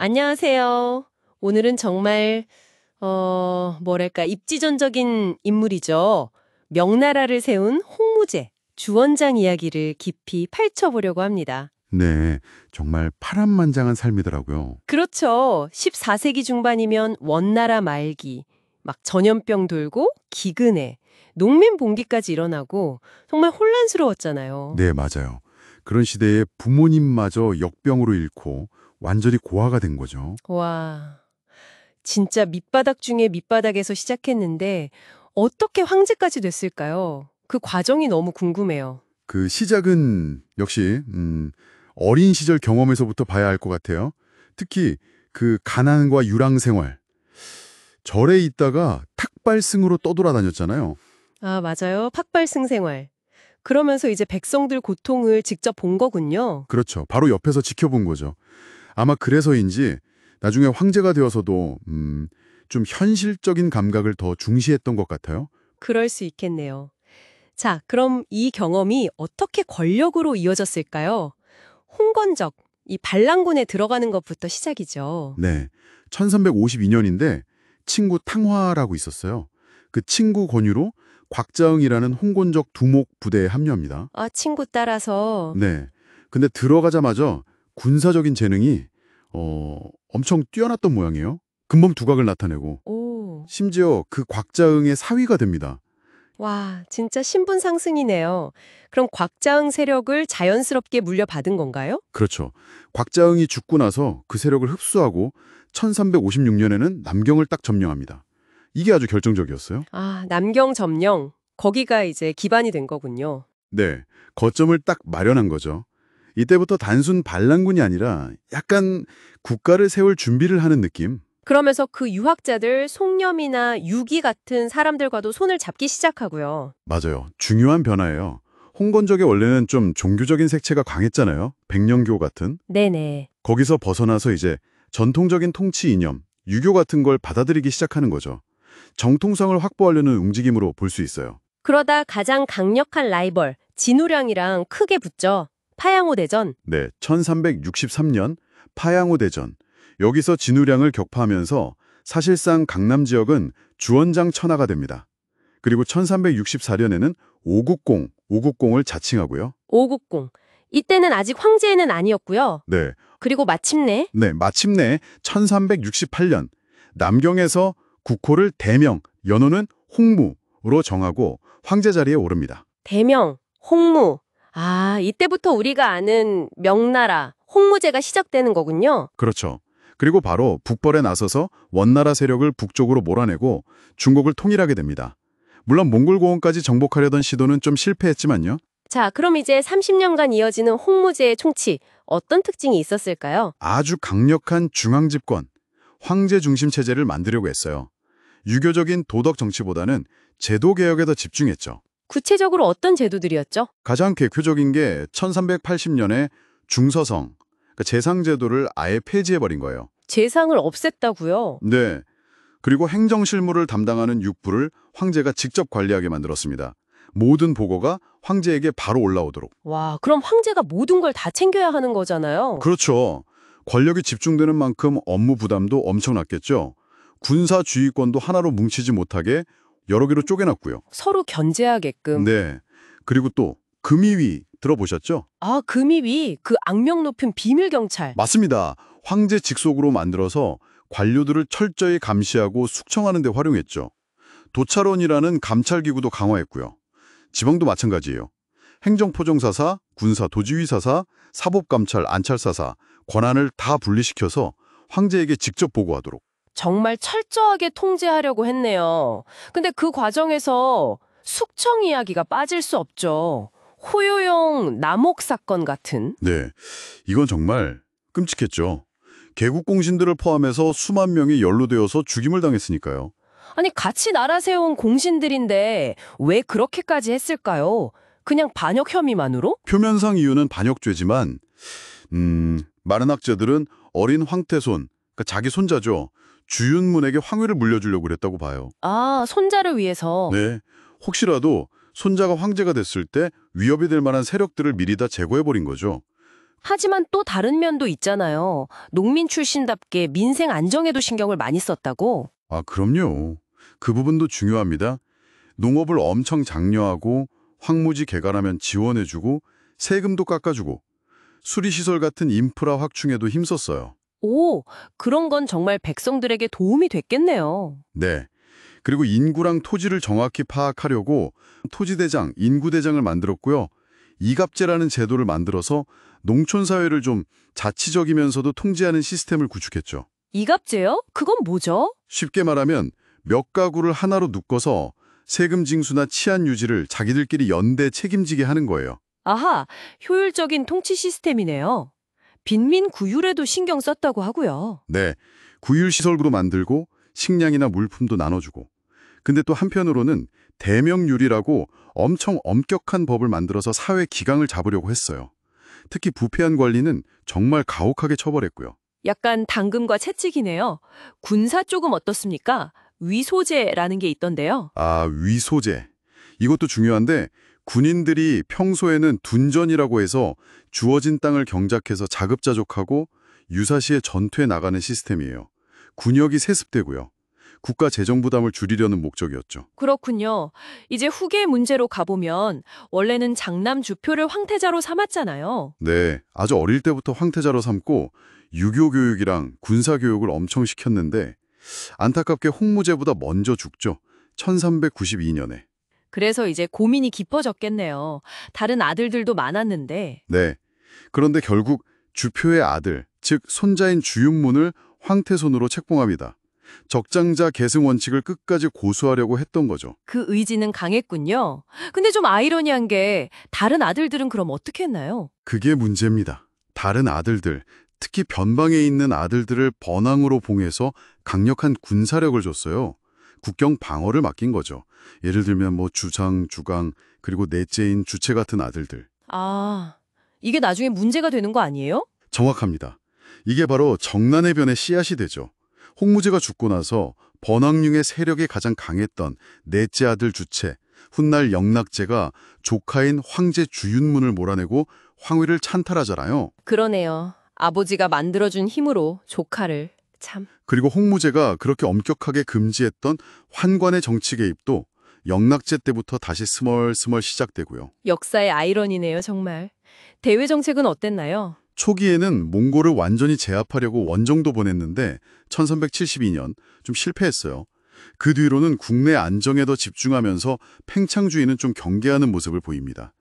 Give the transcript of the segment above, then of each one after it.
안녕하세요. 오늘은 정말 뭐랄까 입지전적인 인물이죠. 명나라를 세운 홍무제, 주원장 이야기를 깊이 파헤쳐보려고 합니다. 네, 정말 파란만장한 삶이더라고요. 그렇죠. 14세기 중반이면 원나라 말기, 막 전염병 돌고 기근해, 농민 봉기까지 일어나고 정말 혼란스러웠잖아요. 네, 맞아요. 그런 시대에 부모님마저 역병으로 잃고 완전히 고아가 된 거죠. 와, 진짜 밑바닥 중에 밑바닥에서 시작했는데 어떻게 황제까지 됐을까요? 그 과정이 너무 궁금해요. 그 시작은 역시 어린 시절 경험에서부터 봐야 할 것 같아요. 특히 그 가난과 유랑 생활. 절에 있다가 탁발승으로 떠돌아다녔잖아요. 아, 맞아요. 팍발승 생활. 그러면서 이제 백성들 고통을 직접 본 거군요. 그렇죠. 바로 옆에서 지켜본 거죠. 아마 그래서인지 나중에 황제가 되어서도 좀 현실적인 감각을 더 중시했던 것 같아요. 그럴 수 있겠네요. 자, 그럼 이 경험이 어떻게 권력으로 이어졌을까요? 홍건적, 이 반란군에 들어가는 것부터 시작이죠. 네. 1352년인데 친구 탕화라고 있었어요. 그 친구 권유로 곽자응이라는 홍건적 두목 부대에 합류합니다. 아, 친구 따라서. 네. 근데 들어가자마자 군사적인 재능이 엄청 뛰어났던 모양이에요. 금방 두각을 나타내고 오, 심지어 그 곽자응의 사위가 됩니다. 와, 진짜 신분 상승이네요. 그럼 곽자응 세력을 자연스럽게 물려받은 건가요? 그렇죠. 곽자응이 죽고 나서 그 세력을 흡수하고 1356년에는 남경을 딱 점령합니다. 이게 아주 결정적이었어요. 아, 남경 점령. 거기가 이제 기반이 된 거군요. 네, 거점을 딱 마련한 거죠. 이때부터 단순 반란군이 아니라 약간 국가를 세울 준비를 하는 느낌? 그러면서 그 유학자들 송렴이나 유기 같은 사람들과도 손을 잡기 시작하고요. 맞아요. 중요한 변화예요. 홍건적의 원래는 좀 종교적인 색채가 강했잖아요. 백령교 같은. 네네. 거기서 벗어나서 이제 전통적인 통치 이념, 유교 같은 걸 받아들이기 시작하는 거죠. 정통성을 확보하려는 움직임으로 볼 수 있어요. 그러다 가장 강력한 라이벌 진우량이랑 크게 붙죠. 파양호 대전. 네, 1363년 파양호 대전. 여기서 진우량을 격파하면서 사실상 강남 지역은 주원장 천하가 됩니다. 그리고 1364년에는 오국공을 자칭하고요. 오국공. 이때는 아직 황제는 아니었고요. 네, 그리고 마침내 마침내 1368년 남경에서 국호를 대명, 연호는 홍무로 정하고 황제 자리에 오릅니다. 대명, 홍무. 아, 이때부터 우리가 아는 명나라, 홍무제가 시작되는 거군요. 그렇죠. 그리고 바로 북벌에 나서서 원나라 세력을 북쪽으로 몰아내고 중국을 통일하게 됩니다. 물론 몽골 고원까지 정복하려던 시도는 좀 실패했지만요. 자, 그럼 이제 30년간 이어지는 홍무제의 총치, 어떤 특징이 있었을까요? 아주 강력한 중앙 집권, 황제 중심 체제를 만들려고 했어요. 유교적인 도덕 정치보다는 제도 개혁에 더 집중했죠. 구체적으로 어떤 제도들이었죠? 가장 대표적인 게 1380년에 중서성, 그러니까 재상 제도를 아예 폐지해버린 거예요. 재상을 없앴다고요? 네. 그리고 행정 실무를 담당하는 육부를 황제가 직접 관리하게 만들었습니다. 모든 보고가 황제에게 바로 올라오도록. 와, 그럼 황제가 모든 걸 다 챙겨야 하는 거잖아요. 그렇죠. 권력이 집중되는 만큼 업무 부담도 엄청났겠죠. 군사 주의권도 하나로 뭉치지 못하게 여러 개로 쪼개놨고요. 서로 견제하게끔. 네. 그리고 또 금이위 들어보셨죠? 아, 금이위, 그 악명 높은 비밀 경찰. 맞습니다. 황제 직속으로 만들어서 관료들을 철저히 감시하고 숙청하는 데 활용했죠. 도찰원이라는 감찰기구도 강화했고요. 지방도 마찬가지예요. 행정포정사사, 군사 도지휘사사, 사법감찰, 안찰사사 권한을 다 분리시켜서 황제에게 직접 보고하도록. 정말 철저하게 통제하려고 했네요. 근데 그 과정에서 숙청 이야기가 빠질 수 없죠. 호요용 남옥 사건 같은. 네, 이건 정말 끔찍했죠. 개국 공신들을 포함해서 수만 명이 연루되어서 죽임을 당했으니까요. 아니, 같이 나라 세운 공신들인데 왜 그렇게까지 했을까요? 그냥 반역 혐의만으로? 표면상 이유는 반역죄지만 많은 학자들은 어린 황태손, 그러니까 자기 손자죠. 주윤문에게 황위를 물려주려고 그랬다고 봐요. 아, 손자를 위해서. 네, 혹시라도 손자가 황제가 됐을 때 위협이 될 만한 세력들을 미리 다 제거해버린 거죠. 하지만 또 다른 면도 있잖아요. 농민 출신답게 민생 안정에도 신경을 많이 썼다고. 아, 그럼요. 그 부분도 중요합니다. 농업을 엄청 장려하고 황무지 개발하면 지원해주고 세금도 깎아주고 수리시설 같은 인프라 확충에도 힘썼어요. 오, 그런 건 정말 백성들에게 도움이 됐겠네요. 네. 그리고 인구랑 토지를 정확히 파악하려고 토지대장, 인구대장을 만들었고요. 이갑제라는 제도를 만들어서 농촌사회를 좀 자치적이면서도 통제하는 시스템을 구축했죠. 이갑제요? 그건 뭐죠? 쉽게 말하면 몇 가구를 하나로 묶어서 세금 징수나 치안 유지를 자기들끼리 연대 책임지게 하는 거예요. 아하, 효율적인 통치 시스템이네요. 빈민 구휼에도 신경 썼다고 하고요. 네, 구휼시설구도 만들고 식량이나 물품도 나눠주고. 근데 또 한편으로는 대명률이라고 엄청 엄격한 법을 만들어서 사회 기강을 잡으려고 했어요. 특히 부패한 관리는 정말 가혹하게 처벌했고요. 약간 당금과 채찍이네요. 군사 쪽은 어떻습니까? 위소제라는 게 있던데요. 아, 위소제. 이것도 중요한데 군인들이 평소에는 둔전이라고 해서 주어진 땅을 경작해서 자급자족하고 유사시에 전투에 나가는 시스템이에요. 군역이 세습되고요. 국가 재정 부담을 줄이려는 목적이었죠. 그렇군요. 이제 후계 문제로 가보면 원래는 장남 주표를 황태자로 삼았잖아요. 네, 아주 어릴 때부터 황태자로 삼고 유교 교육이랑 군사 교육을 엄청 시켰는데 안타깝게 홍무제보다 먼저 죽죠. 1392년에. 그래서 이제 고민이 깊어졌겠네요. 다른 아들들도 많았는데. 네. 그런데 결국 주표의 아들, 즉 손자인 주윤문을 황태손으로 책봉합니다. 적장자 계승 원칙을 끝까지 고수하려고 했던 거죠. 그 의지는 강했군요. 근데 좀 아이러니한 게 다른 아들들은 그럼 어떻게 했나요? 그게 문제입니다. 다른 아들들, 특히 변방에 있는 아들들을 번항으로 봉해서 강력한 군사력을 줬어요. 국경 방어를 맡긴 거죠. 예를 들면 뭐 주상, 주강, 그리고 넷째인 주체 같은 아들들. 아, 이게 나중에 문제가 되는 거 아니에요? 정확합니다. 이게 바로 정난의 변의 씨앗이 되죠. 홍무제가 죽고 나서 번항융의 세력이 가장 강했던 넷째 아들 주체, 훗날 영락제가 조카인 황제 주윤문을 몰아내고 황위를 찬탈하잖아요. 그러네요. 아버지가 만들어준 힘으로 조카를. 참. 그리고 홍무제가 그렇게 엄격하게 금지했던 환관의 정치 개입도 영락제 때부터 다시 스멀스멀 시작되고요. 역사의 아이러니네요, 정말. 대외 정책은 어땠나요? 초기에는 몽골을 완전히 제압하려고 원정도 보냈는데 1372년 좀 실패했어요. 그 뒤로는 국내 안정에 더 집중하면서 팽창주의는 좀 경계하는 모습을 보입니다.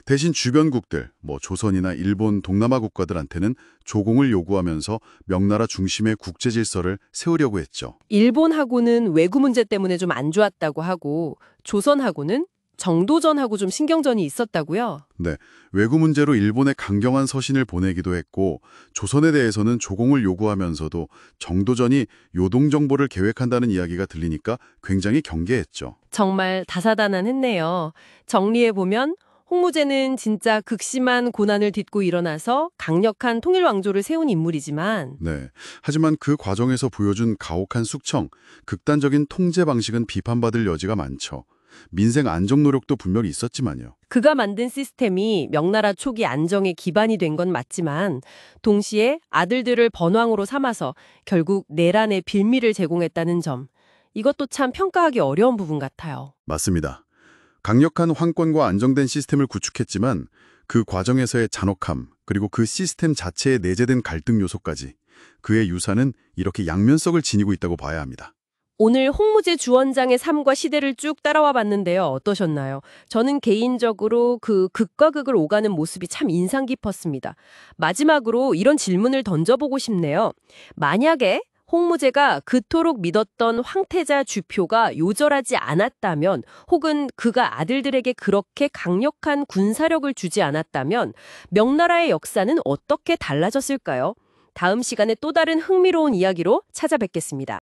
대신 주변국들, 뭐 조선이나 일본, 동남아 국가들한테는 조공을 요구하면서 명나라 중심의 국제 질서를 세우려고 했죠. 일본하고는 외구 문제 때문에 좀 안 좋았다고 하고 조선하고는 정도전하고 좀 신경전이 있었다고요? 네, 외구 문제로 일본에 강경한 서신을 보내기도 했고 조선에 대해서는 조공을 요구하면서도 정도전이 요동정보를 계획한다는 이야기가 들리니까 굉장히 경계했죠. 정말 다사다난했네요. 정리해보면 홍무제는 진짜 극심한 고난을 딛고 일어나서 강력한 통일왕조를 세운 인물이지만 네, 하지만 그 과정에서 보여준 가혹한 숙청, 극단적인 통제 방식은 비판받을 여지가 많죠. 민생 안정 노력도 분명히 있었지만요. 그가 만든 시스템이 명나라 초기 안정의 기반이 된 건 맞지만 동시에 아들들을 번왕으로 삼아서 결국 내란의 빌미를 제공했다는 점, 이것도 참 평가하기 어려운 부분 같아요. 맞습니다. 강력한 황권과 안정된 시스템을 구축했지만 그 과정에서의 잔혹함, 그리고 그 시스템 자체에 내재된 갈등 요소까지 그의 유산은 이렇게 양면성을 지니고 있다고 봐야 합니다. 오늘 홍무제 주원장의 삶과 시대를 쭉 따라와 봤는데요. 어떠셨나요? 저는 개인적으로 그 극과 극을 오가는 모습이 참 인상 깊었습니다. 마지막으로 이런 질문을 던져보고 싶네요. 만약에 홍무제가 그토록 믿었던 황태자 주표가 요절하지 않았다면, 혹은 그가 아들들에게 그렇게 강력한 군사력을 주지 않았다면 명나라의 역사는 어떻게 달라졌을까요? 다음 시간에 또 다른 흥미로운 이야기로 찾아뵙겠습니다.